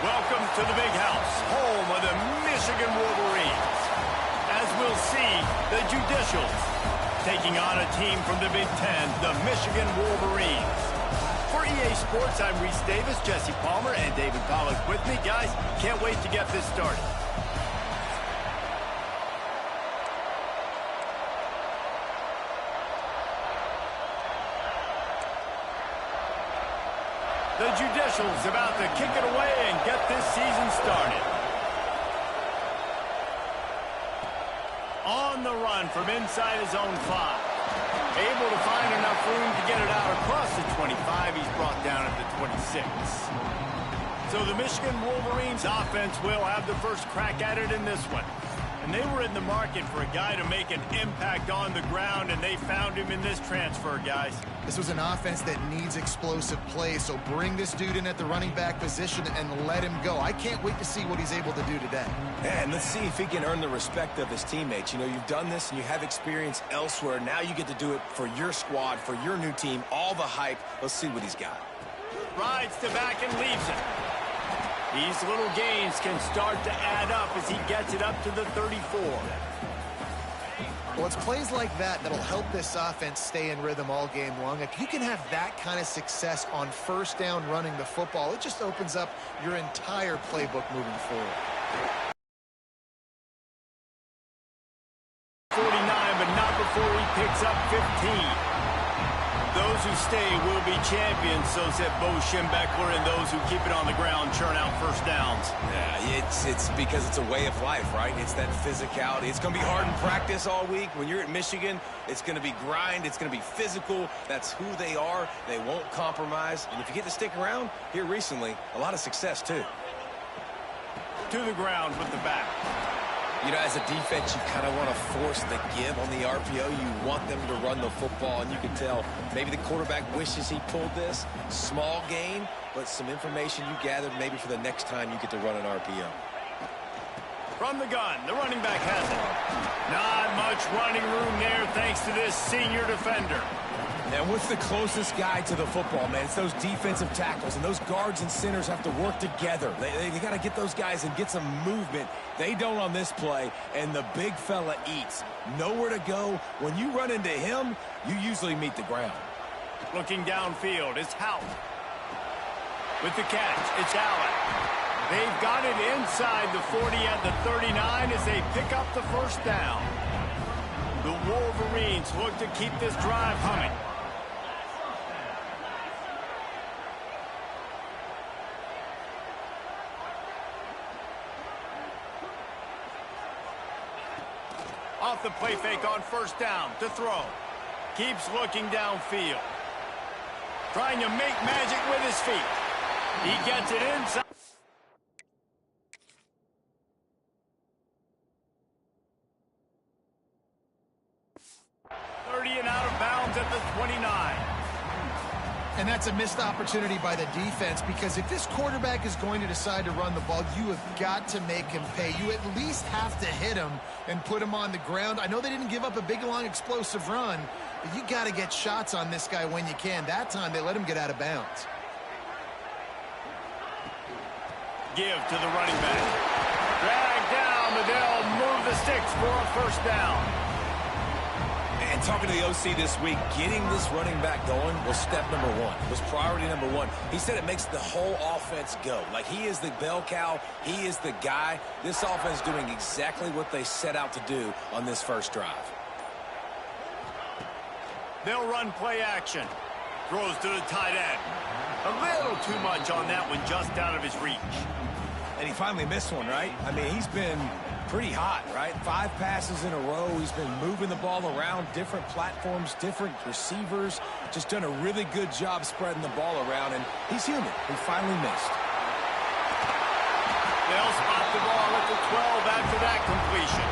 Welcome to the big house, home of the Michigan Wolverines. As we'll see, the Judicials taking on a team from the Big Ten, the Michigan Wolverines. For EA Sports, I'm Reese Davis, Jesse Palmer, and David Pollack with me. Guys, can't wait to get this started. The Judicials about to kick it away and get this season started. On the run from inside his own 5. Able to find enough room to get it out across the 25. He's brought down at the 26. So the Michigan Wolverines offense will have the first crack at it in this one. And they were in the market for a guy to make an impact on the ground, and they found him in this transfer, guys. This was an offense that needs explosive play, so bring this dude in at the running back position and let him go. I can't wait to see what he's able to do today. Yeah, and let's see if he can earn the respect of his teammates. You know, you've done this and you have experience elsewhere. Now you get to do it for your squad, for your new team, all the hype. Let's see what he's got. Rides to back and leaves it. These little gains can start to add up as he gets it up to the 34. Well, it's plays like that that'll help this offense stay in rhythm all game long. If you can have that kind of success on first down running the football, it just opens up your entire playbook moving forward. 49, but not before he picks up 15. Those who stay will be champions, so said Bo Schembechler, and those who keep it on the ground churn out first downs. Yeah, it's because it's a way of life, right? It's that physicality. It's going to be hard in practice all week. When you're at Michigan, it's going to be grind. It's going to be physical. That's who they are. They won't compromise. And if you get to stick around here recently, a lot of success, too. To the ground with the back. You know, as a defense, you kind of want to force the give on the RPO. You want them to run the football, and you can tell maybe the quarterback wishes he pulled this. Small gain, but some information you gathered maybe for the next time you get to run an RPO. From the gun, the running back has it. Not much running room there thanks to this senior defender. Now, what's the closest guy to the football, man? It's those defensive tackles, and those guards and centers have to work together. They got to get those guys and get some movement. They don't on this play, and the big fella eats. Nowhere to go. When you run into him, you usually meet the ground. Looking downfield, it's Howell. With the catch, it's Allen. They've got it inside the 40 at the 39 as they pick up the first down. The Wolverines look to keep this drive humming. Off the play fake on first down to throw. Keeps looking downfield. Trying to make magic with his feet. He gets it inside. 30 and out of bounds at the 29. And that's a missed opportunity by the defense, because if this quarterback is going to decide to run the ball, you have got to make him pay. You at least have to hit him and put him on the ground. I know they didn't give up a big, long, explosive run, but you got to get shots on this guy when you can. That time, they let him get out of bounds. Give to the running back. Drag down, but they'll move the sticks for a first down. And talking to the OC this week, getting this running back going was step number one, was priority number one. He said it makes the whole offense go. Like, he is the bell cow. He is the guy. This offense doing exactly what they set out to do on this first drive. They'll run play action. Throws to the tight end. A little too much on that one, just out of his reach. And he finally missed one, right? I mean, he's been pretty hot, right? 5 passes in a row. He's been moving the ball around, different platforms, different receivers. Just done a really good job spreading the ball around, and he's human. He finally missed. They'll spot the ball at the 12 after that completion.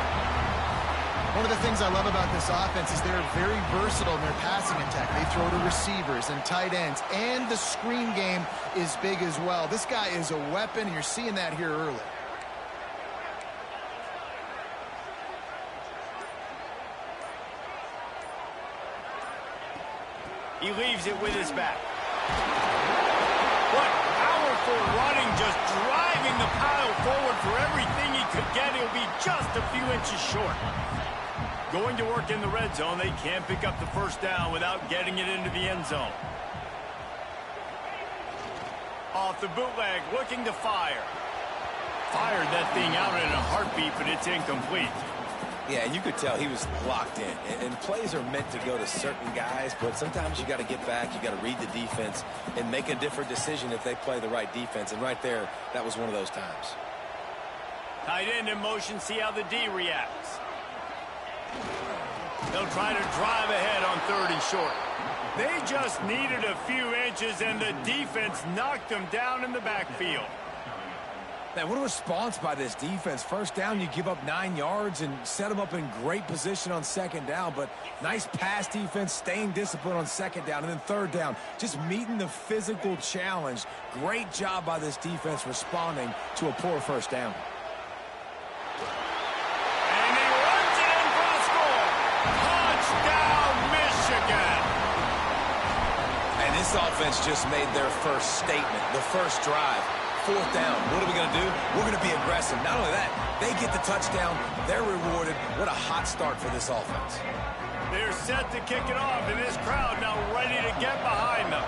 One of the things I love about this offense is they're very versatile in their passing attack. They throw to receivers and tight ends, and the screen game is big as well. This guy is a weapon, and you're seeing that here early. He leaves it with his back. What powerful running, just driving the pile forward for everything he could get. He'll be just a few inches short. Going to work in the red zone. They can't pick up the first down without getting it into the end zone. Off the bootleg, looking to fire. Fired that thing out in a heartbeat, but it's incomplete. Yeah, and you could tell he was locked in. And plays are meant to go to certain guys, but sometimes you got to get back, you got to read the defense, and make a different decision if they play the right defense. And right there, that was one of those times. Tight end in motion, see how the D reacts. They'll try to drive ahead on 3rd and short. They just needed a few inches, and the defense knocked them down in the backfield. Man, what a response by this defense. First down, you give up 9 yards and set them up in great position on 2nd down. But nice pass defense, staying disciplined on 2nd down. And then 3rd down, just meeting the physical challenge. Great job by this defense responding to a poor first down. And he runs it in for the score. Touchdown, Michigan. And this offense just made their first statement, the first drive. 4th down. What are we going to do? We're going to be aggressive. Not only that, they get the touchdown. They're rewarded. What a hot start for this offense. They're set to kick it off, and this crowd now ready to get behind them.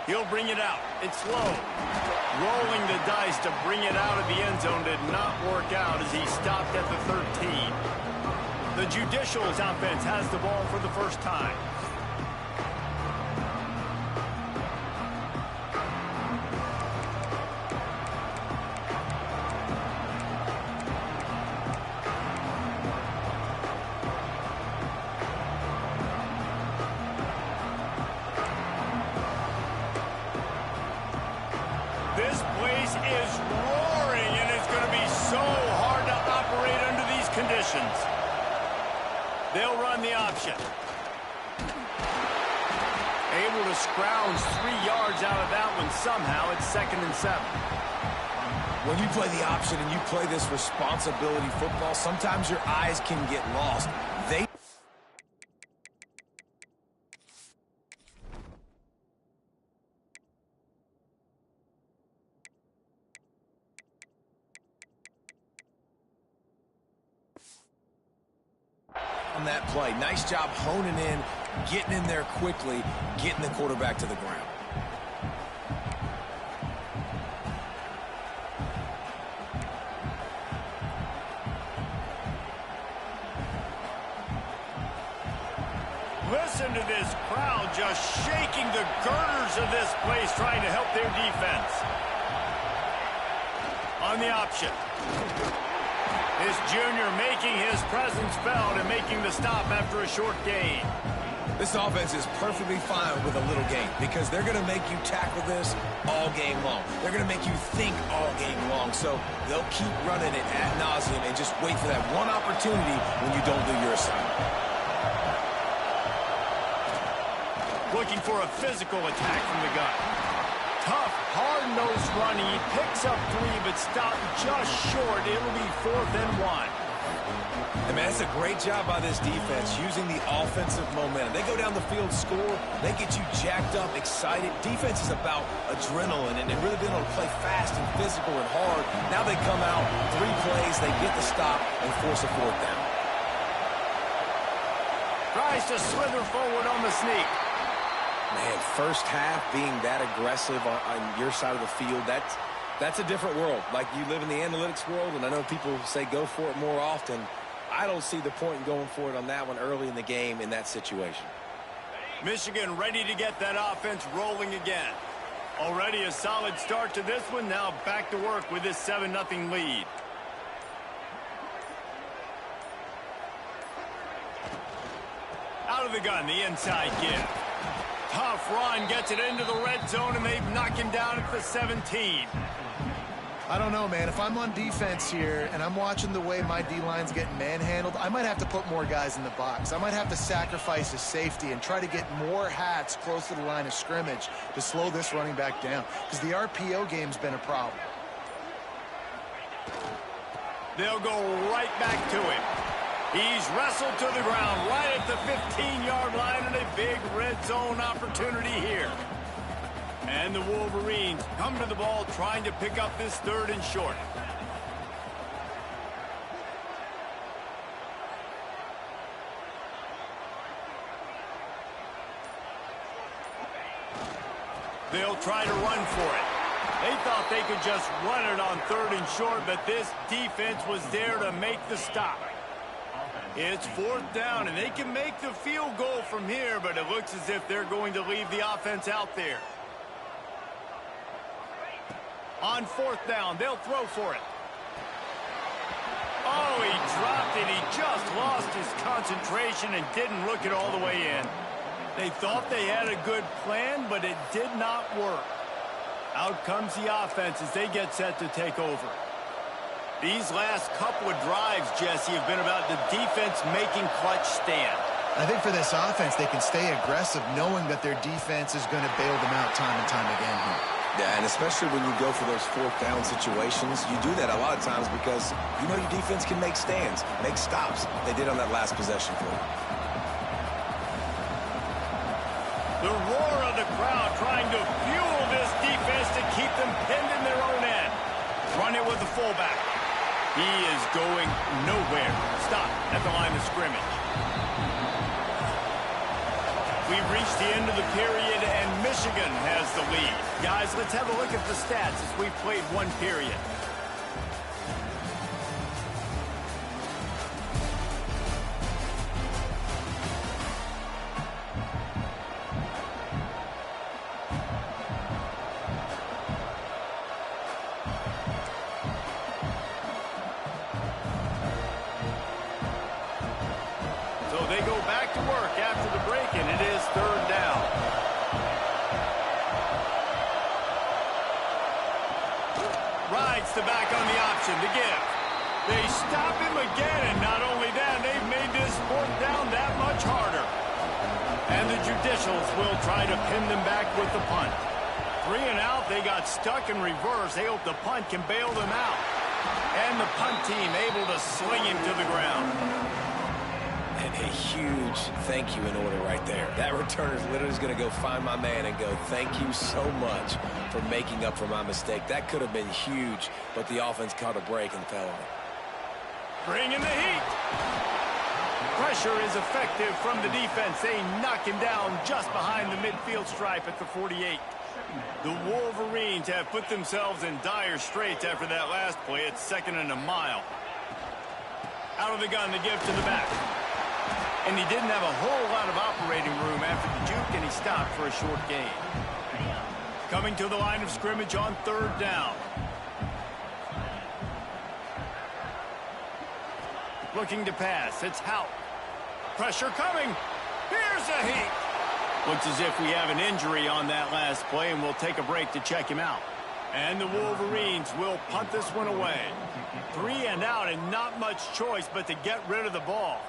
He'll bring it out. It's low. Rolling the dice to bring it out of the end zone did not work out as he stopped at the 13. The Judicials offense has the ball for the first time. This place is roaring, and it's going to be so hard to operate under these conditions. They'll run the option. Able to scrounge 3 yards out of that one somehow. It's 2nd and 7. When you play the option and you play this responsibility football, sometimes your eyes can get lost. They on that play. Nice job honing in, getting in there quickly, getting the quarterback to the ground. Listen to this crowd just shaking the girders of this place, trying to help their defense. On the option. This junior making his presence felt and making the stop after a short gain. This offense is perfectly fine with a little gain because they're going to make you tackle this all game long. They're going to make you think all game long. So they'll keep running it ad nauseum and just wait for that one opportunity when you don't do your assignment. Looking for a physical attack from the gun. Tough, hard-nosed running. He picks up 3, but stopped just short. It'll be 4th and 1. And man, it's a great job by this defense using the offensive momentum. They go down the field, score, they get you jacked up, excited. Defense is about adrenaline and really being able to play fast and physical and hard. Now they come out, 3 plays, they get the stop and force a 4th down. Tries to slither forward on the sneak. Man, first half being that aggressive on your side of the field, that's a different world. Like, you live in the analytics world, and I know people say go for it more often. I don't see the point in going for it on that one early in the game in that situation. Michigan ready to get that offense rolling again. Already a solid start to this one. Now back to work with this 7-0 lead. Out of the gun, the inside give. Tough run, gets it into the red zone, and they've knocked him down at the 17. I don't know, man. If I'm on defense here and I'm watching the way my D-line's getting manhandled, I might have to put more guys in the box. I might have to sacrifice a safety and try to get more hats close to the line of scrimmage to slow this running back down, because the RPO game's been a problem. They'll go right back to him. He's wrestled to the ground right at the 15-yard line, and a big red zone opportunity here. And the Wolverines come to the ball trying to pick up this 3rd and short. They'll try to run for it. They thought they could just run it on 3rd and short, but this defense was there to make the stop. It's 4th down, and they can make the field goal from here, but it looks as if they're going to leave the offense out there. On 4th down, they'll throw for it. Oh, he dropped it. He just lost his concentration and didn't look it all the way in. They thought they had a good plan, but it did not work. Out comes the offense as they get set to take over. These last couple of drives, Jesse, have been about the defense making clutch stand. I think for this offense, they can stay aggressive knowing that their defense is going to bail them out time and time again here. Yeah, and especially when you go for those 4th down situations, you do that a lot of times because you know your defense can make stands, make stops. They did on that last possession for you. The roar of the crowd trying to fuel this defense to keep them pinned in their own end. Run it with the fullback. He is going nowhere. Stop at the line of scrimmage. We've reached the end of the period, and Michigan has the lead. Guys, let's have a look at the stats as we've played 1 period. So they go back to work after the break, and it is 3rd down. Rides the back on the option to give. They stop him again, and not only that, they've made this 4th down that much harder. And the Judicials will try to pin them back with the punt. 3 and out, they got stuck in reverse. They hope the punt can bail them out. And the punt team able to sling him to the ground. And a huge thank you in order right there. That returner is literally going to go find my man and go, thank you so much for making up for my mistake. That could have been huge, but the offense caught a break and fell on it. Bringing the heat. Pressure is effective from the defense. They knock him down just behind the midfield stripe at the 48. The Wolverines have put themselves in dire straits after that last play. It's 2nd and a mile. Out of the gun, the give to the back. And he didn't have a whole lot of operating room after the juke, and he stopped for a short gain. Coming to the line of scrimmage on 3rd down. Looking to pass. It's Hout. Pressure coming. Here's a heat. Looks as if we have an injury on that last play, and we'll take a break to check him out. And the Wolverines will punt this one away. 3 and out, and not much choice but to get rid of the ball.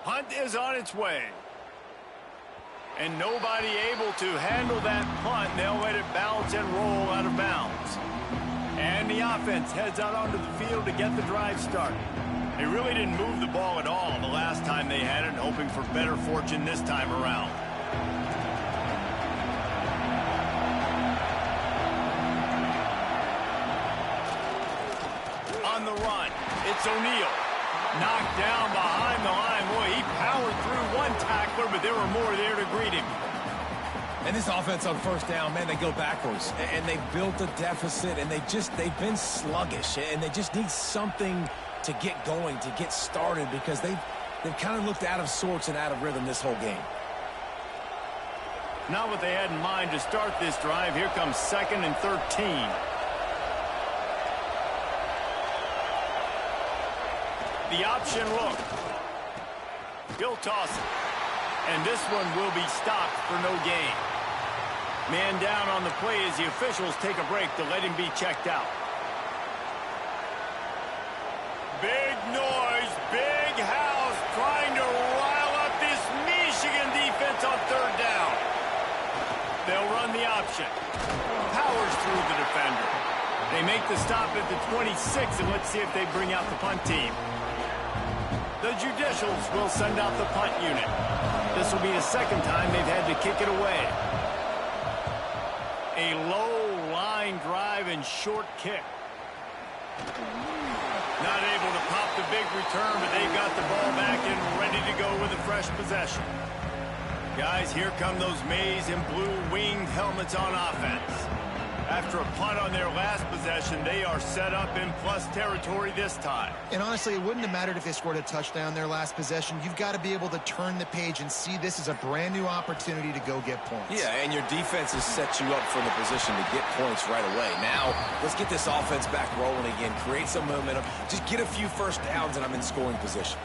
Punt is on its way. And nobody able to handle that punt. They'll let it bounce and roll out of bounds. And the offense heads out onto the field to get the drive started. They really didn't move the ball at all the last time they had it, hoping for better fortune this time around. On the run, it's O'Neal. Knocked down behind the line. Boy, he powered through one tackler, but there were more there to greet him. And this offense on 1st down, man, they go backwards. And they built a deficit, and they've been sluggish. And they just need something to get going, to get started, because they've kind of looked out of sorts and out of rhythm this whole game. Not what they had in mind to start this drive. Here comes 2nd and 13. The option look. He'll toss it. And this one will be stopped for no gain. Man down on the play as the officials take a break to let him be checked out. Big noise, big house, trying to rile up this Michigan defense on 3rd down. They'll run the option. Power through the defender. They make the stop at the 26, and let's see if they bring out the punt team. The Judicials will send out the punt unit. This will be the second time they've had to kick it away. A low line drive and short kick. Not able to pop the big return, but they've got the ball back and ready to go with a fresh possession. Guys, here come those maize and blue winged helmets on offense. After a punt on their last possession, they are set up in plus territory this time. And honestly, it wouldn't have mattered if they scored a touchdown their last possession. You've got to be able to turn the page and see this as a brand new opportunity to go get points. Yeah, and your defense has set you up for the position to get points right away. Now, let's get this offense back rolling again, create some momentum, just get a few first downs, and I'm in scoring position.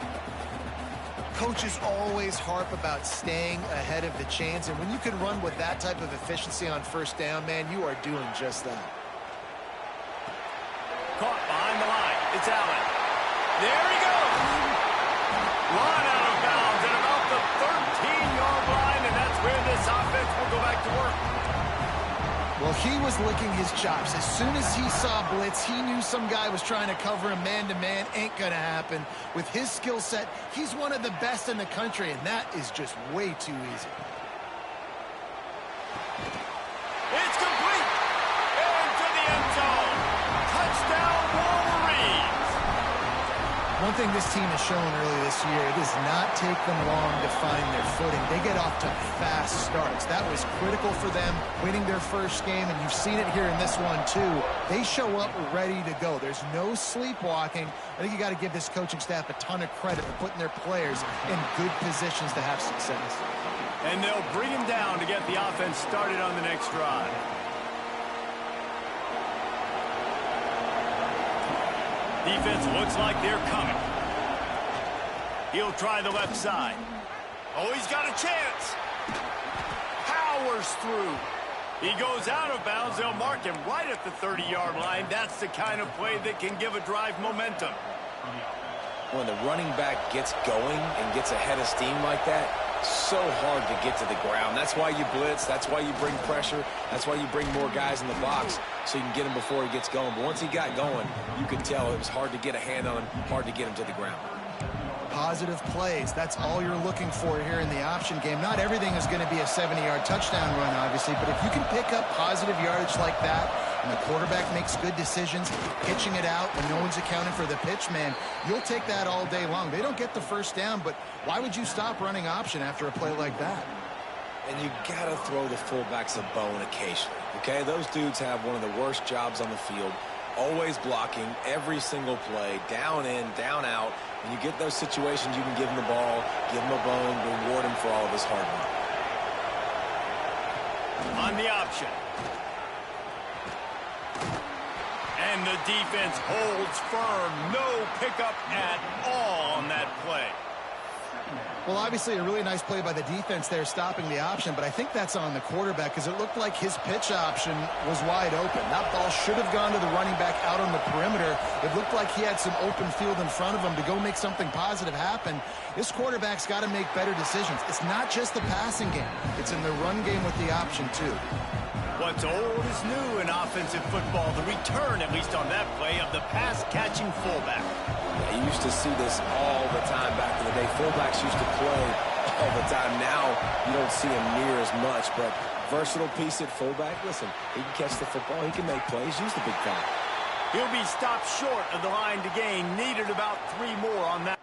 Coaches always harp about staying ahead of the chains, and when you can run with that type of efficiency on first down, man, you are doing just that. Caught behind the line. It's Allen. There he goes. Run out of bounds at about the 13-yard line, and that's where this offense will go back to work. Well, he was licking his chops. As soon as he saw blitz, he knew some guy was trying to cover him man-to-man. Ain't going to happen. With his skill set, he's one of the best in the country, and that is just way too easy. It's complete. Into the end zone. Touchdown, Wolverines. One thing this team has shown early this year, it does not take them long to find their footing. They get off to fast starts. That was critical for them winning their first game, and you've seen it here in this one too. They show up ready to go. There's no sleepwalking. I think you got to give this coaching staff a ton of credit for putting their players in good positions to have success. And they'll bring him down to get the offense started on the next drive. Defense looks like they're coming. He'll try the left side. Oh, he's got a chance. Powers through. He goes out of bounds. They'll mark him right at the 30-yard line. That's the kind of play that can give a drive momentum. When the running back gets going and gets ahead of steam like that, so hard to get to the ground. That's why you blitz. That's why you bring pressure. That's why you bring more guys in the box so you can get him before he gets going. But once he got going, you could tell it was hard to get a hand on him, hard to get him to the ground. Positive plays. That's all you're looking for here in the option game. Not everything is going to be a 70-yard touchdown run, obviously, but if you can pick up positive yardage like that and the quarterback makes good decisions, pitching it out when no one's accounting for the pitch, man, you'll take that all day long. They don't get the first down, but why would you stop running option after a play like that? And you got to throw the fullbacks a bone occasionally, okay? Those dudes have one of the worst jobs on the field, always blocking every single play, down in, down out. When you get those situations, you can give him the ball, give him a bone, reward him for all of his hard work. On the option. And the defense holds firm. No pickup at all on that play. Well, obviously a really nice play by the defense there stopping the option, but I think that's on the quarterback because it looked like his pitch option was wide open. That ball should have gone to the running back out on the perimeter. It looked like he had some open field in front of him to go make something positive happen. This quarterback's got to make better decisions. It's not just the passing game. It's in the run game with the option too. What's old is new in offensive football. The return, at least on that play, of the pass-catching fullback. Yeah, you used to see this all the time back in the day. Fullbacks used to play all the time. Now you don't see him near as much, but versatile piece at fullback. Listen, he can catch the football. He can make plays. Use the big time. He'll be stopped short of the line to gain. Needed about 3 more on that.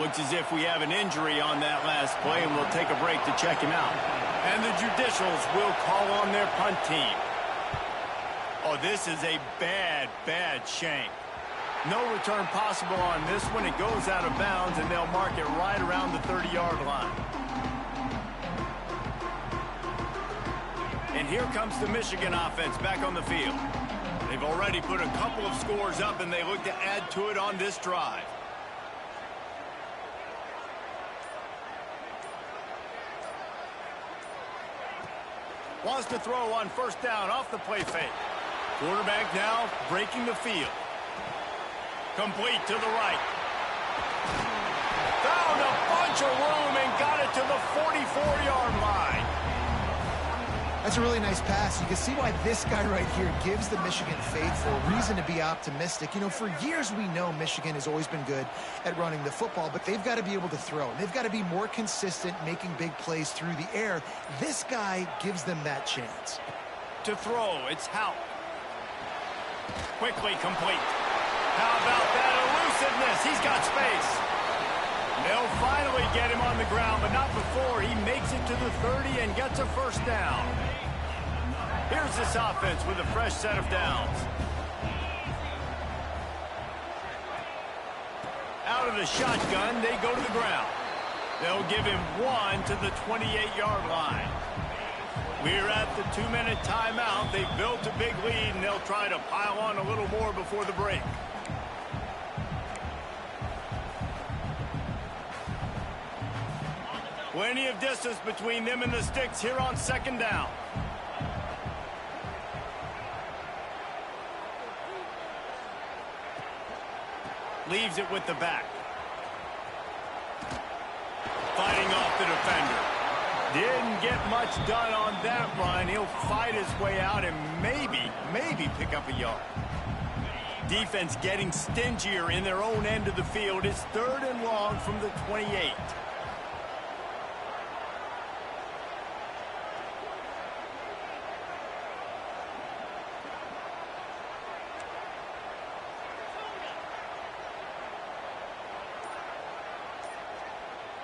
Looks as if we have an injury on that last play, and we'll take a break to check him out. And the Judicials will call on their punt team. Oh, this is a bad, bad shank. No return possible on this one. It goes out of bounds, and they'll mark it right around the 30-yard line. And here comes the Michigan offense back on the field. They've already put a couple of scores up, and they look to add to it on this drive. Wants to throw on first down off the play fake. Quarterback now breaking the field. Complete to the right. bunch of room and got it to the 44-yard line. That's a really nice pass. You can see why this guy right here gives the Michigan faithful reason to be optimistic. You know, for years we know Michigan has always been good at running the football, but they've got to be able to throw. They've got to be more consistent making big plays through the air. This guy gives them that chance. To throw, it's Houck. Quickly complete. How about that elusiveness? He's got space. They'll finally get him on the ground, but not before he makes it to the 30 and gets a first down. Here's this offense with a fresh set of downs. Out of the shotgun, they go to the ground. They'll give him one to the 28-yard line. We're at the 2-minute timeout. They've built a big lead, and they'll try to pile on a little more before the break. Plenty of distance between them and the sticks here on second down. Leaves it with the back. Fighting off the defender. Didn't get much done on that run. He'll fight his way out and maybe pick up a yard. Defense getting stingier in their own end of the field. It's 3rd and long from the 28.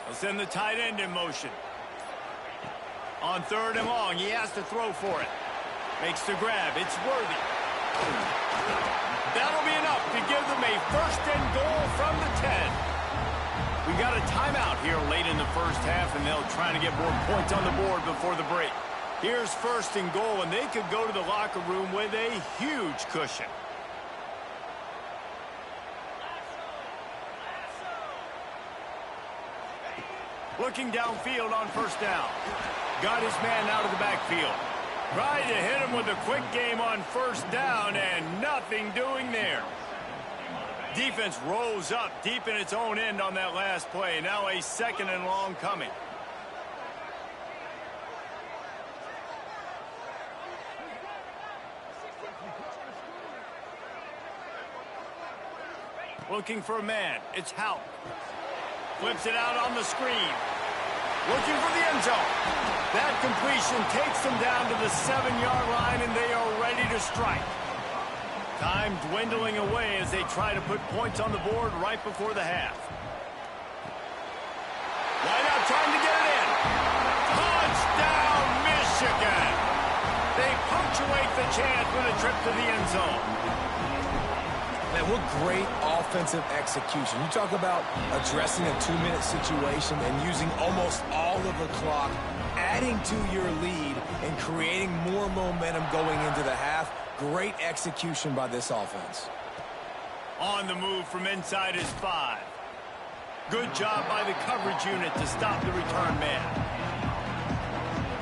They'll send the tight end in motion. On 3rd and long, he has to throw for it. Makes the grab. It's Worthy. That'll be enough to give them a 1st and goal from the 10. We got a timeout here late in the first half, and they'll try to get more points on the board before the break. Here's 1st and goal, and they could go to the locker room with a huge cushion. Looking downfield on 1st down. Got his man out of the backfield. Tried to hit him with a quick game on 1st down, and nothing doing there. Defense rose up deep in its own end on that last play. Now a 2nd and long coming. Looking for a man. It's Houck. Flips it out on the screen. Looking for the end zone. That completion takes them down to the 7-yard line, and they are ready to strike. Time dwindling away as they try to put points on the board right before the half. Wide out trying to get it in. Touchdown, Michigan! They punctuate the chance with a trip to the end zone. Man, what great offensive execution. You talk about addressing a 2-minute situation and using almost all of the clock, adding to your lead and creating more momentum going into the half. Great execution by this offense. On the move from inside his 5. Good job by the coverage unit to stop the return man.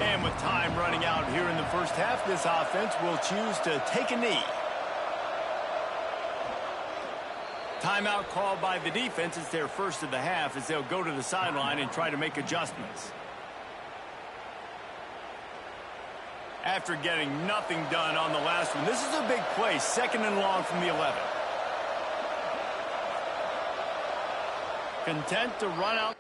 And with time running out here in the first half, this offense will choose to take a knee. Timeout called by the defense. It's their first of the half as they'll go to the sideline and try to make adjustments. After getting nothing done on the last one, this is a big play. 2nd and long from the 11. Content to run out.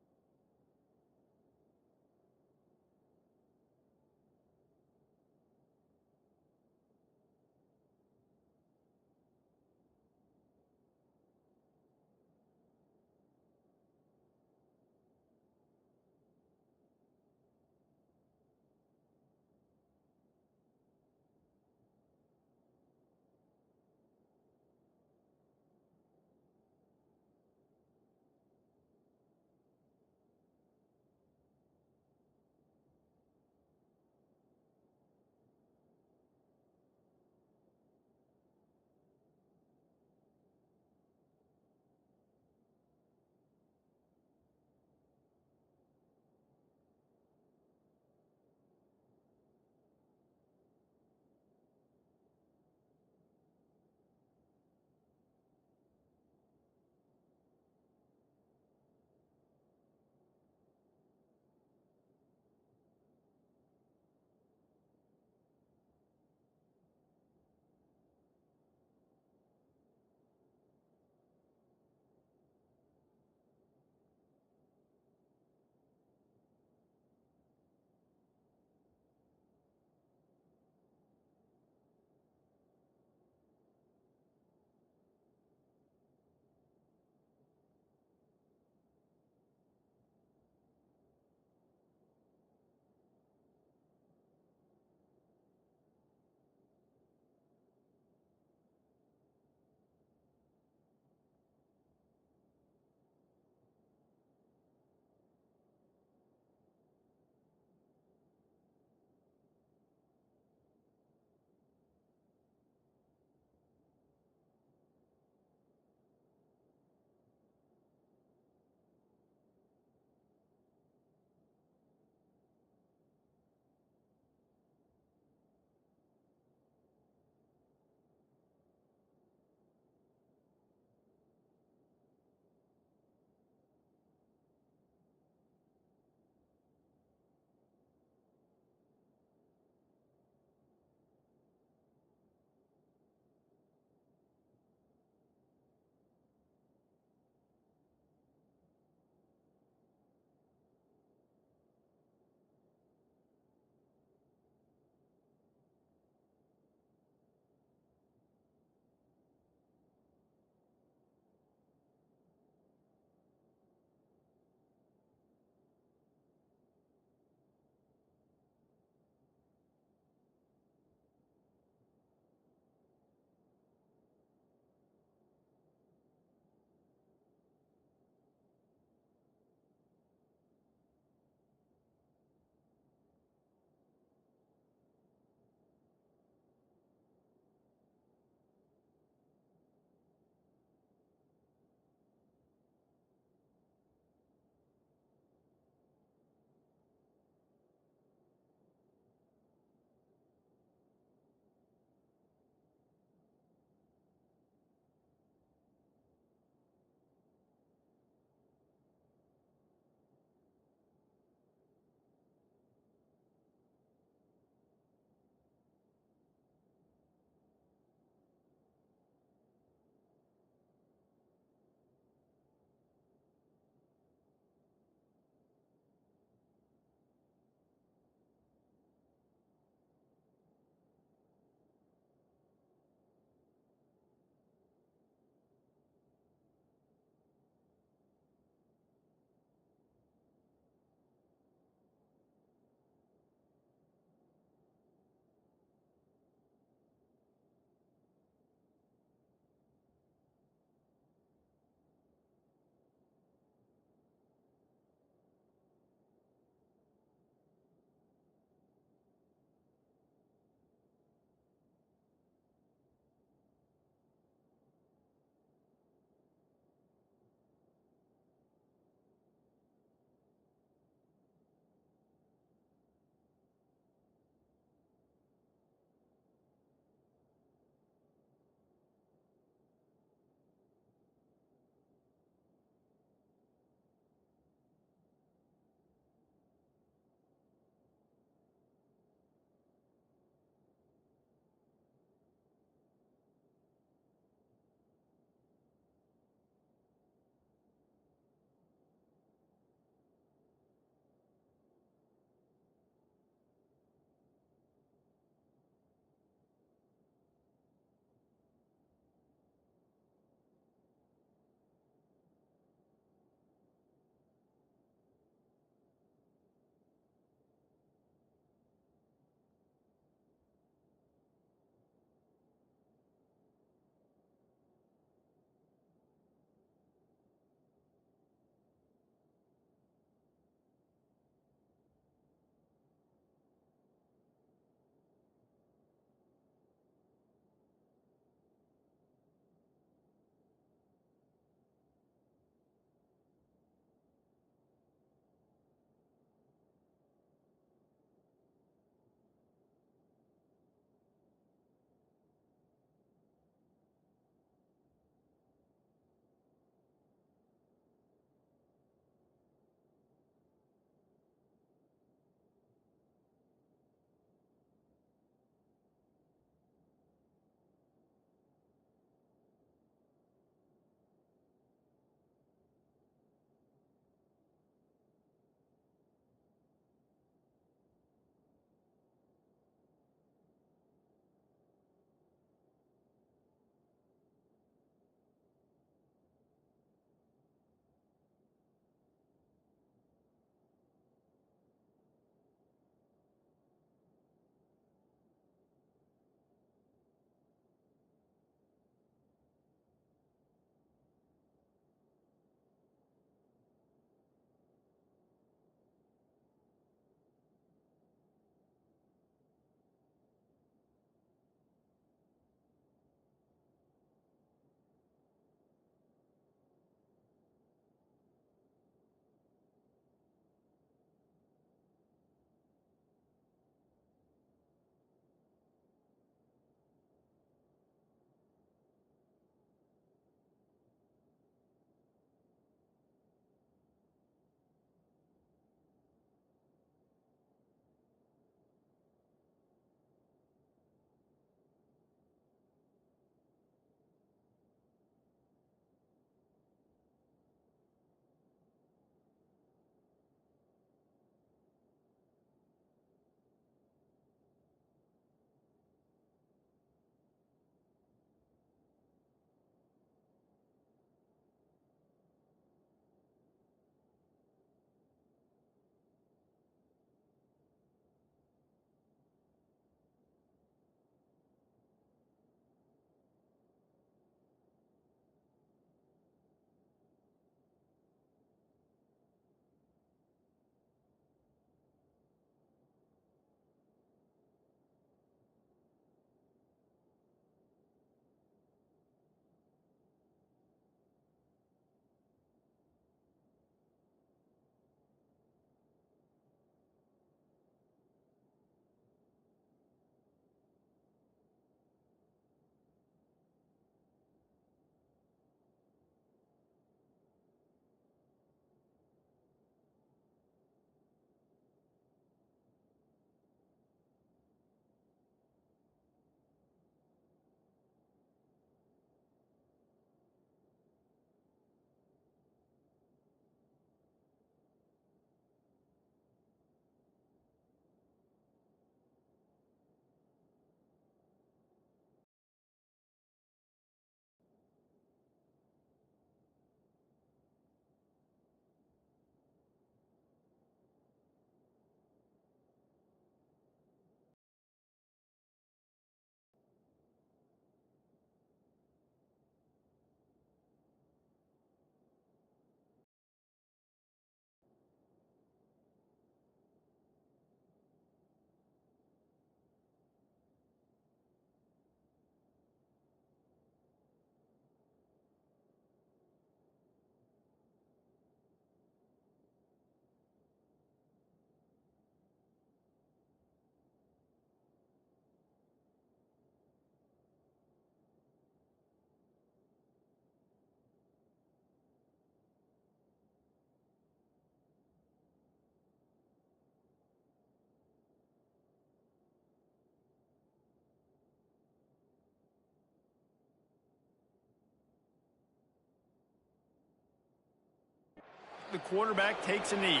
the quarterback takes a knee.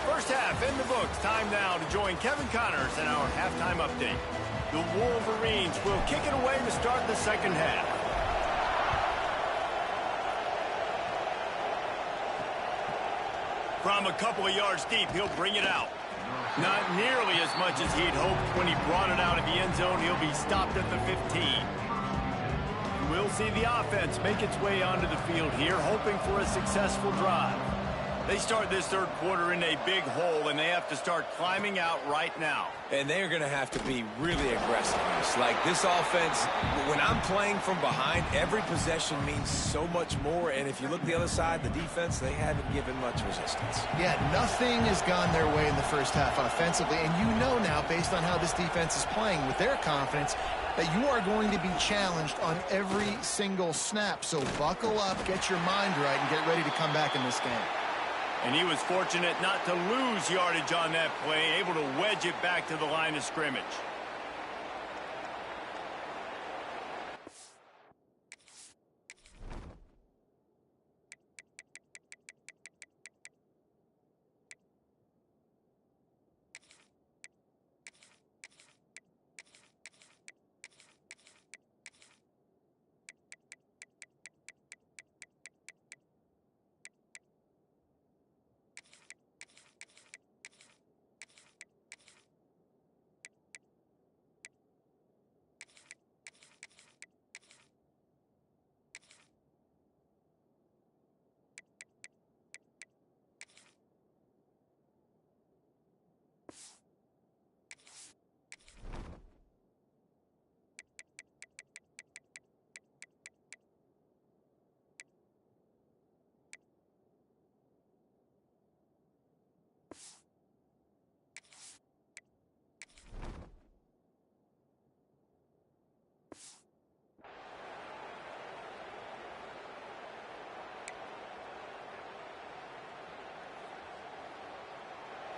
First half in the books. Time now to join Kevin Connors in our halftime update. The Wolverines will kick it away to start the second half. From a couple of yards deep, he'll bring it out. Not nearly as much as he'd hoped when he brought it out of the end zone. He'll be stopped at the 15. We'll see the offense make its way onto the field here, hoping for a successful drive. They start this third quarter in a big hole, and they have to start climbing out right now. And they are going to have to be really aggressive. Like this offense, when I'm playing from behind, every possession means so much more. And if you look the other side, the defense, they haven't given much resistance. Yeah, nothing has gone their way in the first half offensively. And you know now, based on how this defense is playing with their confidence, that you are going to be challenged on every single snap. So buckle up, get your mind right, and get ready to come back in this game. And he was fortunate not to lose yardage on that play, able to wedge it back to the line of scrimmage.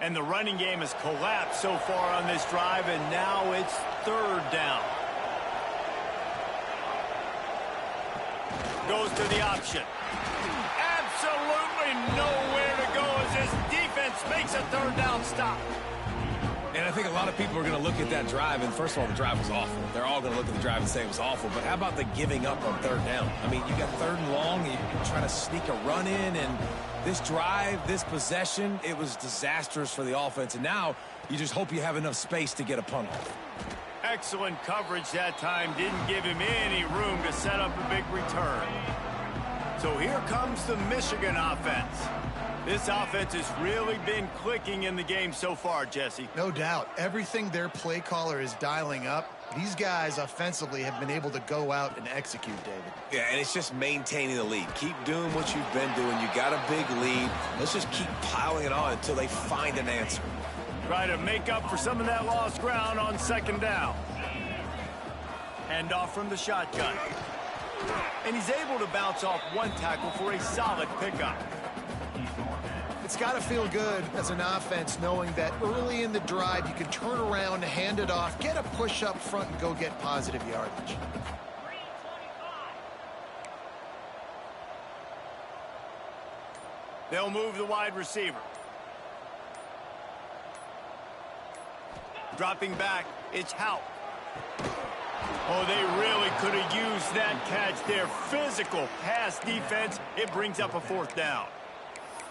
And the running game has collapsed so far on this drive, and now it's third down. Goes to the option. Absolutely nowhere to go as this defense makes a third down stop. And I think a lot of people are going to look at that drive, and first of all, the drive was awful. They're all going to look at the drive and say it was awful, but how about the giving up on third down? I mean, you got third and long, you're trying to sneak a run in, and this drive, this possession, it was disastrous for the offense, and now you just hope you have enough space to get a punt off. Excellent coverage that time. Didn't give him any room to set up a big return. So here comes the Michigan offense. This offense has really been clicking in the game so far, Jesse. No doubt. Everything their play caller is dialing up, these guys offensively have been able to go out and execute, David. Yeah, and it's just maintaining the lead. Keep doing what you've been doing. You got a big lead. Let's just keep piling it on until they find an answer. Try to make up for some of that lost ground on second down. Hand off from the shotgun. And he's able to bounce off one tackle for a solid pickup. It's got to feel good as an offense knowing that early in the drive you can turn around, hand it off, get a push up front, and go get positive yardage. They'll move the wide receiver. Dropping back, it's Houck. Oh, they really could have used that catch there. Physical pass defense. It brings up a fourth down.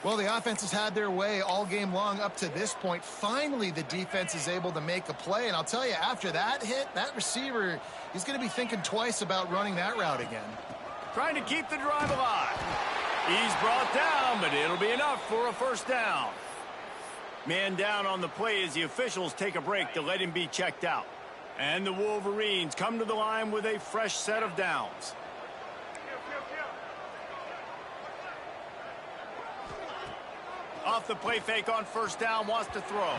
Well, the offense has had their way all game long up to this point. Finally, the defense is able to make a play. And I'll tell you, after that hit, that receiver, he's going to be thinking twice about running that route again. Trying to keep the drive alive. He's brought down, but it'll be enough for a first down. Man down on the play as the officials take a break to let him be checked out. And the Wolverines come to the line with a fresh set of downs. Off the play fake on first down, wants to throw.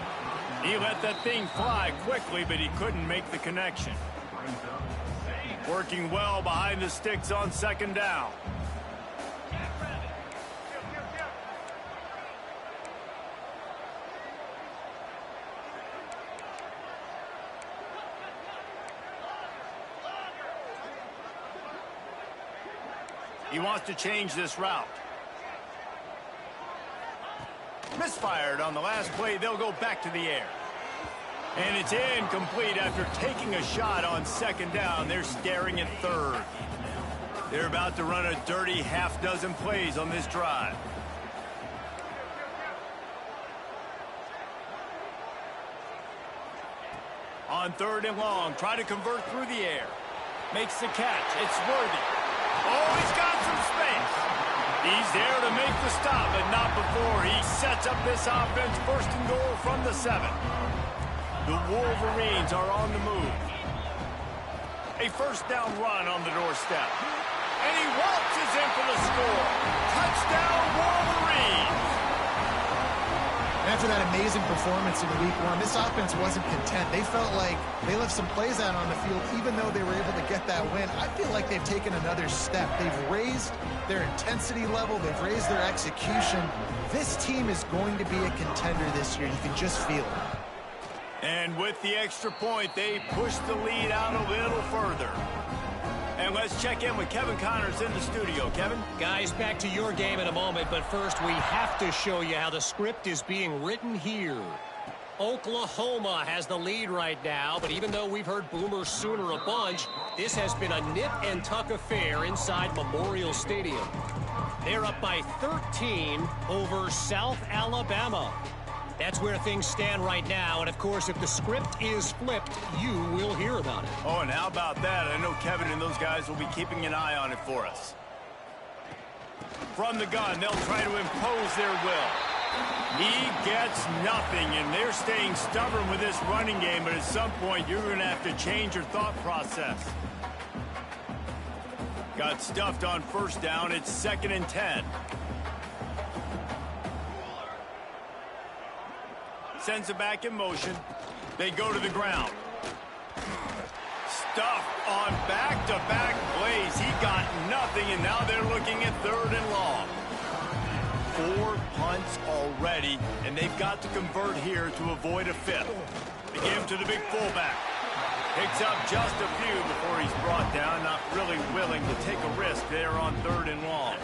He let that thing fly quickly, but he couldn't make the connection. Working well behind the sticks on second down. He wants to change this route. Misfired on the last play. They'll go back to the air. And it's incomplete after taking a shot on second down. They're staring at third. They're about to run a dirty half-dozen plays on this drive. On third and long, try to convert through the air. Makes the catch. It's worthy. Oh, he's got some space. He's there to make the stop, but not before he sets up this offense. First and goal from the 7. The Wolverines are on the move. A first down run on the doorstep. And he waltzes in for the score. Touchdown, Wolverines. After that amazing performance in week 1, this offense wasn't content. They felt like they left some plays out on the field, even though they were able to get that win. I feel like they've taken another step. They've raised their intensity level. They've raised their execution. This team is going to be a contender this year. You can just feel it. And with the extra point, they push the lead out a little further. And let's check in with Kevin Connors in the studio. Kevin? Guys, back to your game in a moment, but first we have to show you how the script is being written here. Oklahoma has the lead right now, but even though we've heard Boomer Sooner a bunch, this has been a nip-and-tuck affair inside Memorial Stadium. They're up by 13 over South Alabama. That's where things stand right now, and of course, if the script is flipped, you will hear about it. Oh, and how about that? I know Kevin and those guys will be keeping an eye on it for us. From the gun, they'll try to impose their will. He gets nothing, and they're staying stubborn with this running game, but at some point, you're going to have to change your thought process. Got stuffed on first down. It's 2nd and 10. Sends it back in motion. They go to the ground. Stuffed on back-to-back plays. He got nothing, and now they're looking at 3rd and long. 4 punts already, and they've got to convert here to avoid a 5th. They give him to the big fullback. Picks up just a few before he's brought down. Not really willing to take a risk there on 3rd and long.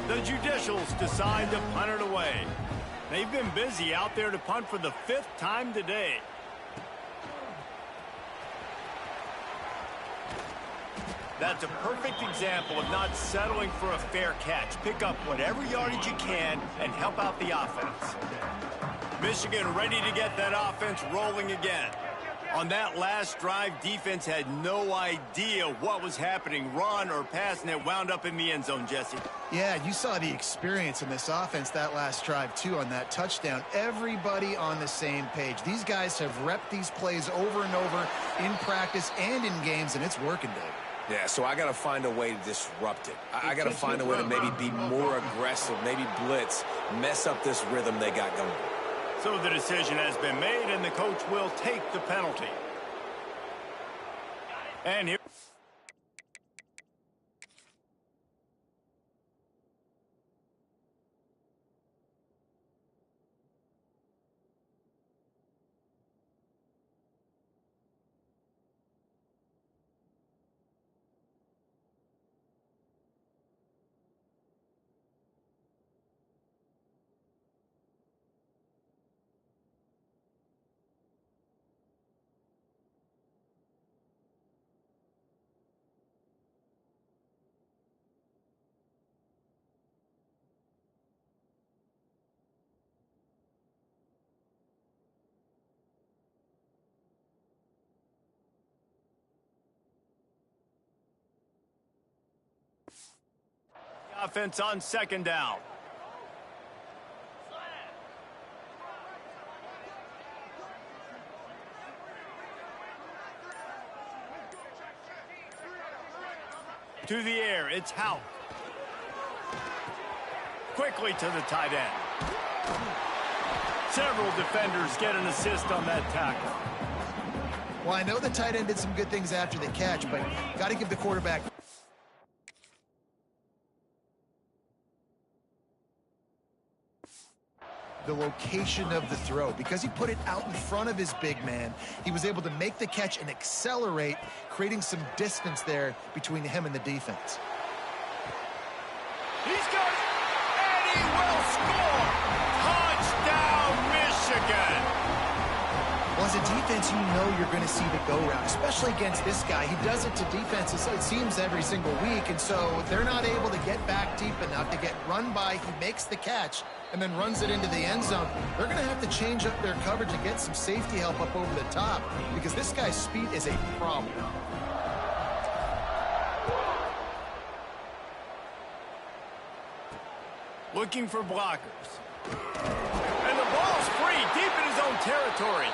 The Judicials decide to punt it away. They've been busy out there to punt for the 5th time today. That's a perfect example of not settling for a fair catch. Pick up whatever yardage you can and help out the offense. Michigan ready to get that offense rolling again. On that last drive, defense had no idea what was happening, run or pass, and it wound up in the end zone, Jesse. Yeah, you saw the experience in this offense that last drive, too, on that touchdown. Everybody on the same page. These guys have repped these plays over and over in practice and in games, and it's working, Dave. Yeah, so I got to find a way to disrupt it. I got to find a way to maybe be more aggressive, maybe blitz, mess up this rhythm they got going. So the decision has been made, and the coach will take the penalty. And here... offense on 2nd down. To the air, it's Hout. Quickly to the tight end. Several defenders get an assist on that tackle. Well, I know the tight end did some good things after the catch, but got to give the quarterback... the location of the throw. Because he put it out in front of his big man, he was able to make the catch and accelerate, creating some distance there between him and the defense. He's got it, and he will score! as a defense, you know you're going to see the go-route, especially against this guy. He does it to defenses, it seems, every single week, and so they're not able to get back deep enough to get run by. He makes the catch and then runs it into the end zone. They're going to have to change up their coverage and get some safety help up over the top because this guy's speed is a problem. Looking for blockers. And the ball's free, deep in his own territory.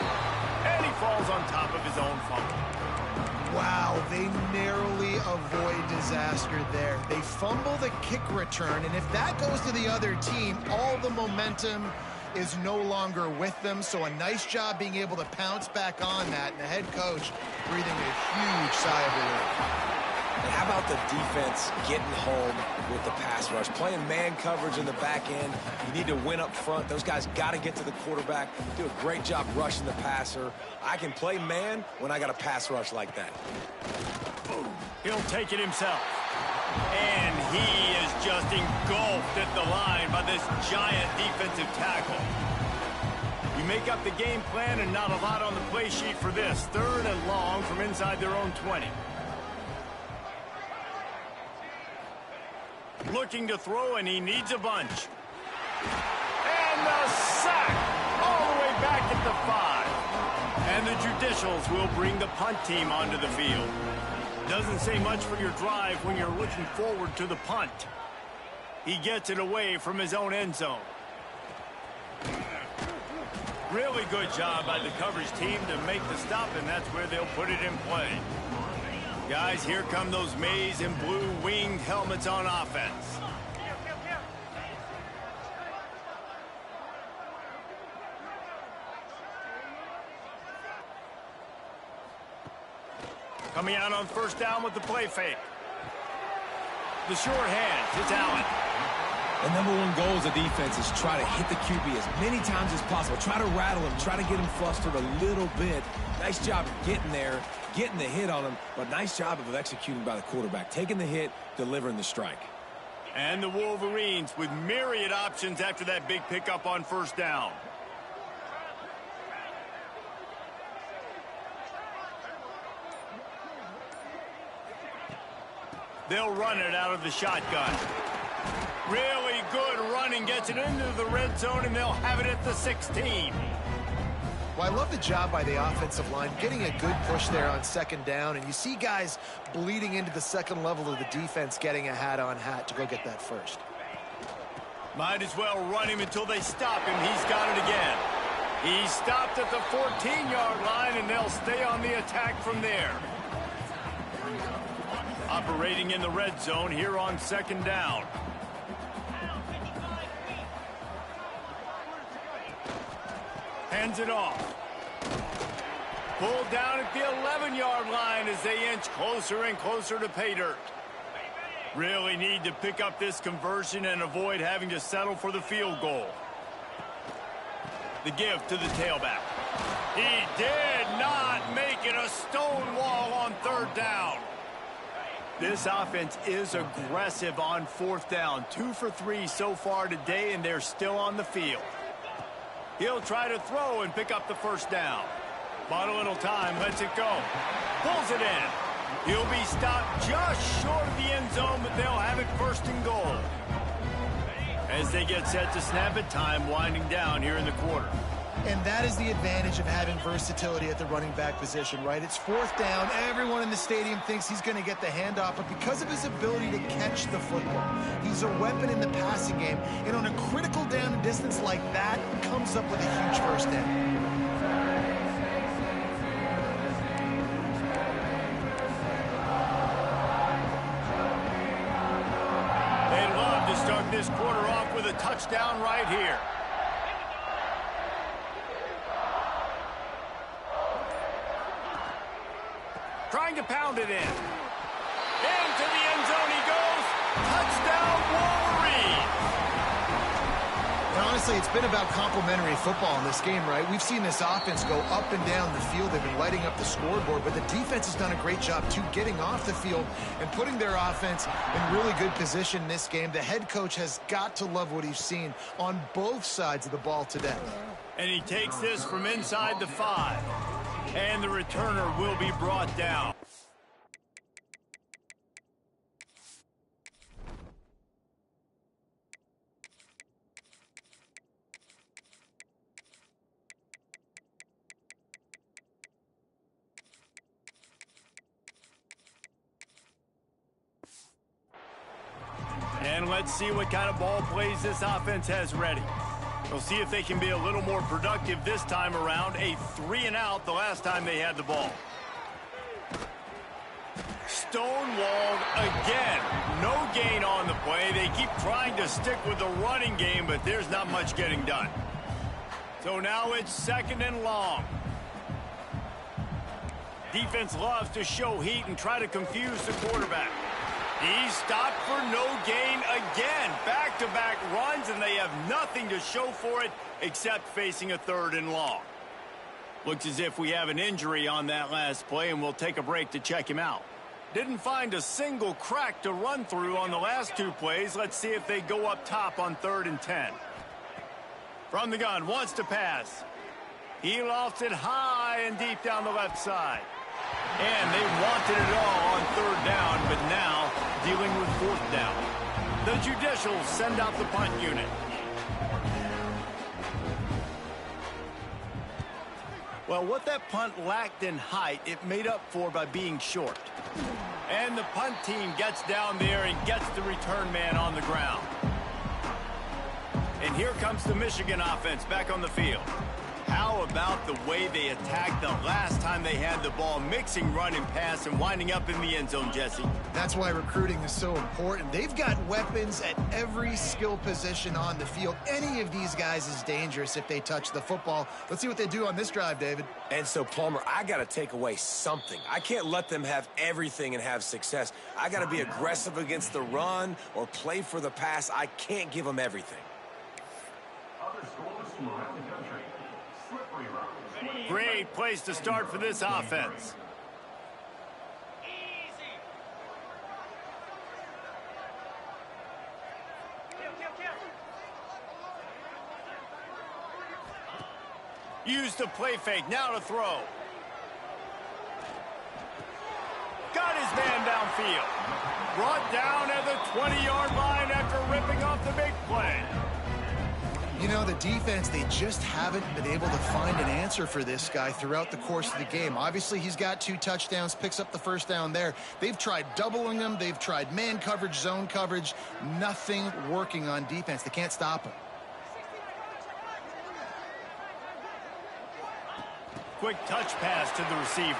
And he falls on top of his own fumble. Wow, they narrowly avoid disaster there. They fumble the kick return, and if that goes to the other team, all the momentum is no longer with them. So a nice job being able to pounce back on that, and the head coach breathing a huge sigh of relief. And how about the defense getting home with the pass rush? Playing man coverage in the back end. You need to win up front. Those guys got to get to the quarterback, do a great job rushing the passer. I can play man when I got a pass rush like that. He'll take it himself. And he is just engulfed at the line by this giant defensive tackle. You make up the game plan and not a lot on the play sheet for this. 3rd and long from inside their own 20. Looking to throw, and he needs a bunch. And the sack all the way back at the 5. And the Judicials will bring the punt team onto the field. Doesn't say much for your drive when you're looking forward to the punt. He gets it away from his own end zone. Really good job by the coverage team to make the stop, and that's where they'll put it in play. Guys, here come those maize and blue winged helmets on offense. Coming out on 1st down with the play fake. The short hands, it's Allen. The #1 goal as a defense is try to hit the QB as many times as possible. Try to rattle him, try to get him flustered a little bit. Nice job of getting there, getting the hit on him, but nice job of executing by the quarterback. Taking the hit, delivering the strike. And the Wolverines with myriad options after that big pickup on 1st down. They'll run it out of the shotgun. Really good running, gets it into the red zone, and they'll have it at the 16. Well, I love the job by the offensive line, getting a good push there on 2nd down, and you see guys bleeding into the 2nd level of the defense, getting a hat-on-hat to go get that first. Might as well run him until they stop him. He's got it again. He's stopped at the 14-yard line, and they'll stay on the attack from there. Operating in the red zone here on 2nd down. Hands it off. Pulled down at the 11-yard line as they inch closer and closer to pay dirt. Really need to pick up this conversion and avoid having to settle for the field goal. The give to the tailback. He did not make it a stone wall on 3rd down. This offense is aggressive on 4th down. 2 for 3 so far today, and they're still on the field. He'll try to throw and pick up the 1st down. Bought a little time, lets it go. Pulls it in. He'll be stopped just short of the end zone, but they'll have it 1st and goal. As they get set to snap it, time winding down here in the quarter. And that is the advantage of having versatility at the running back position, right? It's 4th down. Everyone in the stadium thinks he's going to get the handoff, but because of his ability to catch the football, he's a weapon in the passing game. And on a critical down and distance like that, comes up with a huge 1st down. They'd love to start this quarter off with a touchdown right here. Trying to pound it in. Into the end zone he goes. Touchdown, Wolverines. And honestly, it's been about complementary football in this game, right? We've seen this offense go up and down the field. They've been lighting up the scoreboard, but the defense has done a great job, too, getting off the field and putting their offense in really good position in this game. The head coach has got to love what he's seen on both sides of the ball today. And he takes this from inside the 5. And the returner will be brought down. And let's see what kind of ball plays this offense has ready. We'll see if they can be a little more productive this time around. A 3-and-out the last time they had the ball. Stonewalled again. No gain on the play. They keep trying to stick with the running game, but there's not much getting done. So now it's 2nd and long. Defense loves to show heat and try to confuse the quarterback. He stopped for no gain again. Back-to-back runs, and they have nothing to show for it except facing a 3rd and long. Looks as if we have an injury on that last play, and we'll take a break to check him out. Didn't find a single crack to run through on the last 2 plays. Let's see if they go up top on 3rd and 10. From the gun, wants to pass. He lofts it high and deep down the left side. And they wanted it all on 3rd down, but now dealing with 4th down. The Judicials send out the punt unit. Well, what that punt lacked in height, it made up for by being short. And the punt team gets down there and gets the return man on the ground. And here comes the Michigan offense back on the field. How about the way they attacked the last time they had the ball, mixing run and pass and winding up in the end zone, Jesse? That's why recruiting is so important. They've got weapons at every skill position on the field. Any of these guys is dangerous if they touch the football. Let's see what they do on this drive, David. And so, Palmer, I got to take away something. I can't let them have everything and have success. I got to be aggressive against the run or play for the pass. I can't give them everything. Great place to start for this offense. Use the play fake, now to throw. Got his man downfield. Brought down at the 20-yard line after ripping off the big play. You know, the defense, they just haven't been able to find an answer for this guy throughout the course of the game. Obviously, he's got 2 touchdowns, picks up the 1st down there. They've tried doubling him. They've tried man coverage, zone coverage. Nothing working on defense. They can't stop him. Quick touch pass to the receiver.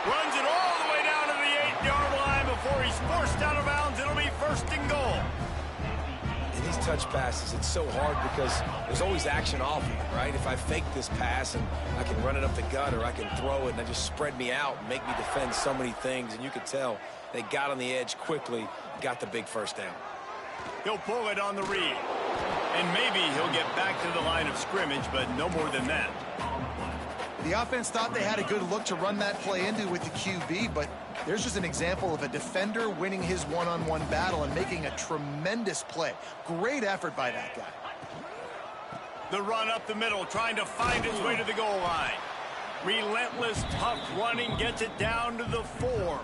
Runs it all the way down to the 8-yard line before he's forced out of bounds. It'll be 1st and goal. These touch passes, it's so hard because there's always action off of it, right? If I fake this pass and I can run it up the gut or I can throw it and they just spread me out and make me defend so many things, and you could tell they got on the edge quickly, got the big 1st down. He'll pull it on the read. And maybe he'll get back to the line of scrimmage, but no more than that. The offense thought they had a good look to run that play into with the QB, but there's just an example of a defender winning his one-on-one battle and making a tremendous play. Great effort by that guy. The run up the middle, trying to find his way to the goal line. Relentless, tough running, gets it down to the 4.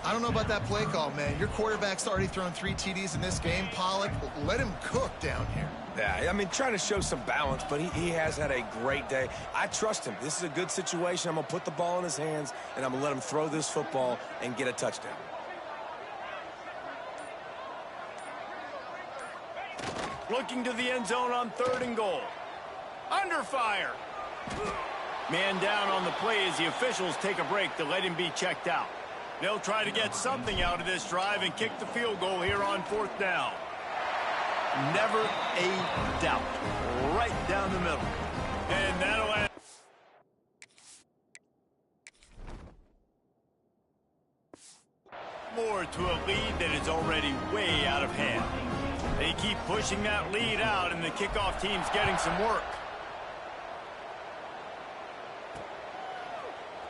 I don't know about that play call, man. Your quarterback's already thrown 3 TDs in this game, Pollock. Let him cook down here. Yeah, I mean, trying to show some balance, but he has had a great day. I trust him. This is a good situation. I'm going to put the ball in his hands, and I'm going to let him throw this football and get a touchdown. Looking to the end zone on 3rd and goal. Under fire. Man down on the play as the officials take a break to let him be checked out. They'll try to get something out of this drive and kick the field goal here on 4th down. Never a doubt. Right down the middle. And that'll end. More to a lead that is already way out of hand. They keep pushing that lead out, and the kickoff team's getting some work.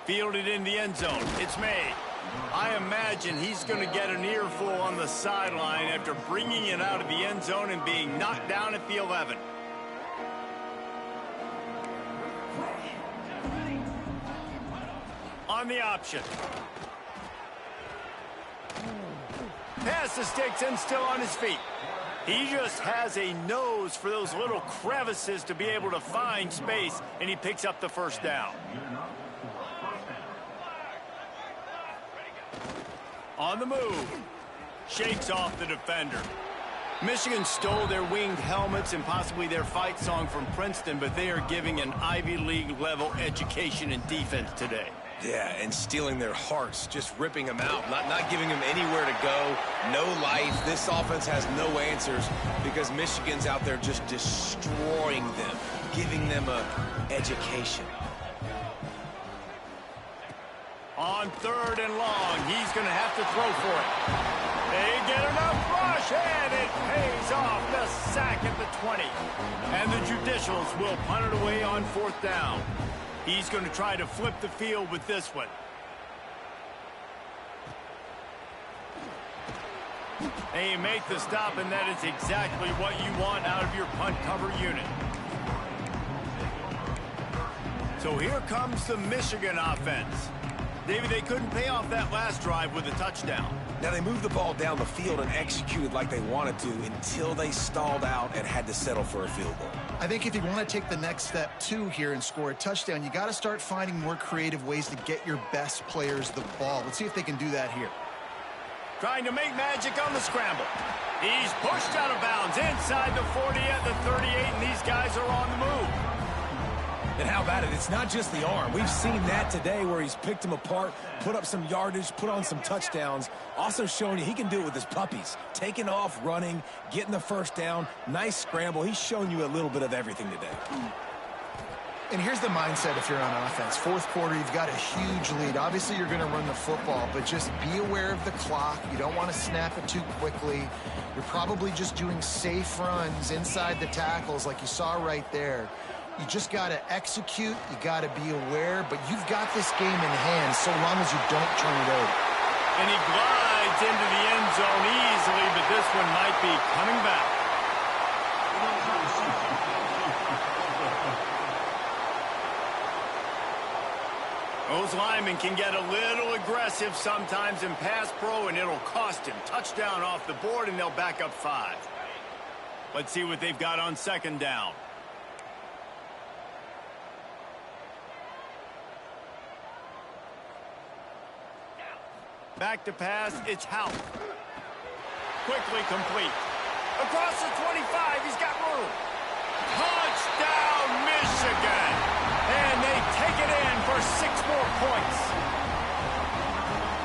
Fielded in the end zone. It's made. I imagine he's going to get an earful on the sideline after bringing it out of the end zone and being knocked down at the 11. on the option. Past the sticks and still on his feet. He just has a nose for those little crevices to be able to find space, and he picks up the first down. On the move. Shakes off the defender. Michigan stole their winged helmets and possibly their fight song from Princeton, but they are giving an Ivy League level education in defense today. Yeah, and stealing their hearts, just ripping them out, not giving them anywhere to go, no life. This offense has no answers because Michigan's out there just destroying them, giving them a education. On 3rd and long, he's going to have to throw for it. They get enough rush, and it pays off. The sack at the 20. And the Judicials will punt it away on 4th down. He's going to try to flip the field with this one. And you make the stop, and that is exactly what you want out of your punt cover unit. So here comes the Michigan offense. David, they couldn't pay off that last drive with a touchdown. Now, they moved the ball down the field and executed like they wanted to until they stalled out and had to settle for a field goal. I think if you want to take the next step, too, here and score a touchdown, you got to start finding more creative ways to get your best players the ball. Let's see if they can do that here. Trying to make magic on the scramble. He's pushed out of bounds inside the 40 at the 38, and these guys are on the move. And how about it? It's not just the arm. We've seen that today where he's picked them apart, put up some yardage, put on some touchdowns. Also showing you he can do it with his puppies. Taking off, running, getting the first down. Nice scramble. He's shown you a little bit of everything today. And here's the mindset if you're on offense. 4th quarter, you've got a huge lead. Obviously, you're going to run the football, but just be aware of the clock. You don't want to snap it too quickly. You're probably just doing safe runs inside the tackles like you saw right there. You just got to execute. You got to be aware, but you've got this game in hand so long as you don't turn it over. And he glides into the end zone easily, but this one might be coming back. Those linemen can get a little aggressive sometimes in pass pro, and it'll cost him. Touchdown off the board, and they'll back up 5. Let's see what they've got on 2nd down. Back to pass, it's Hout. Quickly complete. Across the 25, he's got room. Touchdown, Michigan! And they take it in for 6 more points.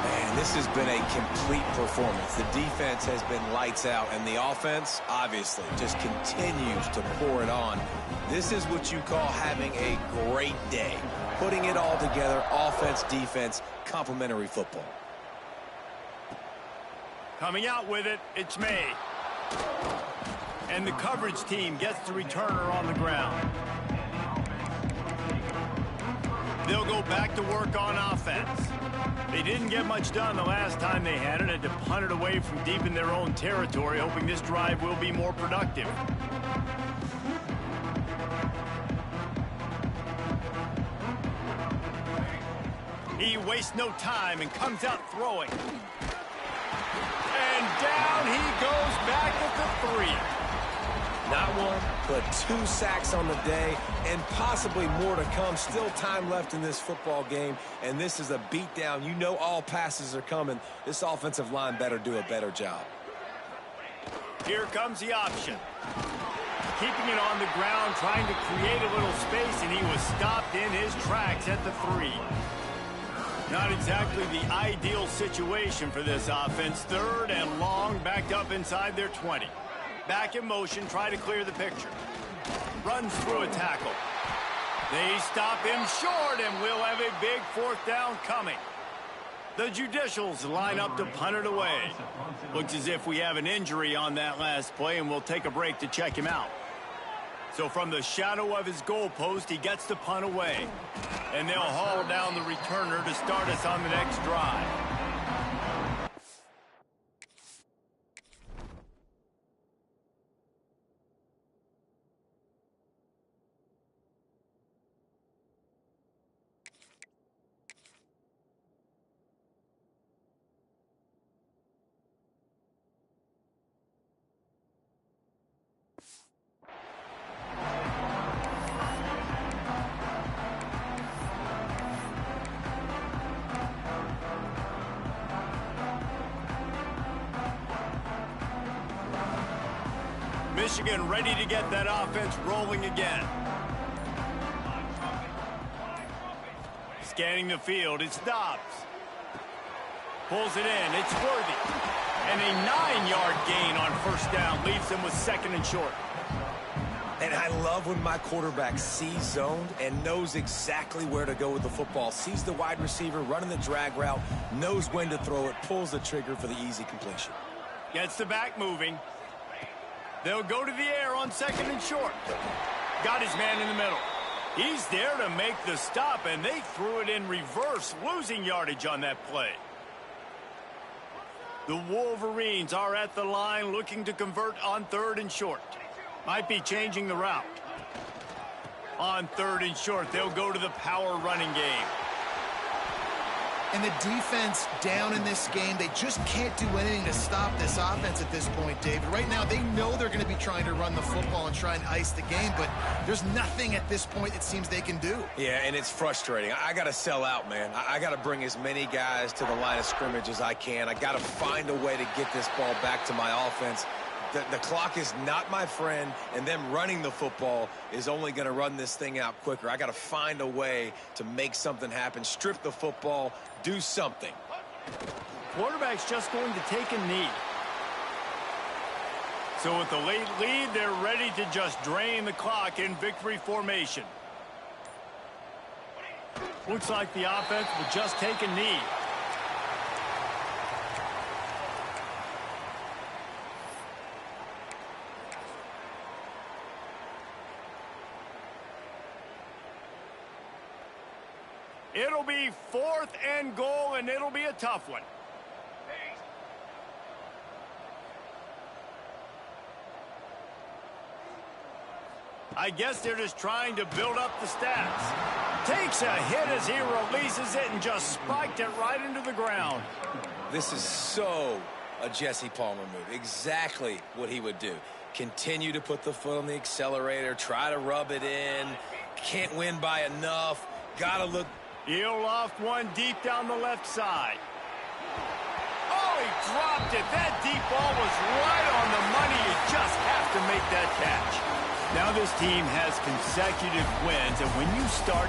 Man, this has been a complete performance. The defense has been lights out, and the offense, obviously, just continues to pour it on. This is what you call having a great day. Putting it all together, offense, defense, complementary football. Coming out with it, it's May. And the coverage team gets the returner on the ground. They'll go back to work on offense. They didn't get much done the last time they had it, and to punt it away from deep in their own territory, hoping this drive will be more productive. He wastes no time and comes out throwing. And down he goes back at the 3. Not one, but 2 sacks on the day, and possibly more to come. Still time left in this football game, and this is a beatdown. You know all passes are coming. This offensive line better do a better job. Here comes the option. Keeping it on the ground, trying to create a little space, and he was stopped in his tracks at the 3. Not exactly the ideal situation for this offense. 3rd and long, backed up inside their 20. Back in motion, try to clear the picture. Runs through a tackle. They stop him short, and we'll have a big 4th down coming. The Judicials line up to punt it away. Looks as if we have an injury on that last play, and we'll take a break to check him out. So from the shadow of his goalpost, he gets the punt away. And they'll haul down the returner to start us on the next drive. Michigan ready to get that offense rolling again. Scanning the field, it's Dobbs. Pulls it in, it's Worthy. And a 9-yard gain on first down leaves them with 2nd and short. And I love when my quarterback sees zoned and knows exactly where to go with the football. Sees the wide receiver running the drag route, knows when to throw it, pulls the trigger for the easy completion. Gets the back moving. They'll go to the air on 2nd and short. Got his man in the middle. He's there to make the stop, and they threw it in reverse, losing yardage on that play. The Wolverines are at the line looking to convert on 3rd and short. Might be changing the route. On 3rd and short, they'll go to the power running game. And the defense down in this game, they just can't do anything to stop this offense at this point, David. Right now, they know they're going to be trying to run the football and try and ice the game, but there's nothing at this point it seems they can do. Yeah, and it's frustrating. I got to sell out, man. I got to bring as many guys to the line of scrimmage as I can. I got to find a way to get this ball back to my offense. The clock is not my friend, and them running the football is only going to run this thing out quicker. I got to find a way to make something happen, strip the football, do something. Quarterback's just going to take a knee. So with the late lead, they're ready to just drain the clock in victory formation. Looks like the offense will just take a knee. It'll be 4th and goal, and it'll be a tough one. I guess they're just trying to build up the stats. Takes a hit as he releases it and just spiked it right into the ground. This is so a Jesse Palmer move. Exactly what he would do. Continue to put the foot on the accelerator, try to rub it in. Can't win by enough. Gotta look. He'll loft one deep down the left side. Oh, he dropped it. That deep ball was right on the money. You just have to make that catch. Now this team has consecutive wins, and when you start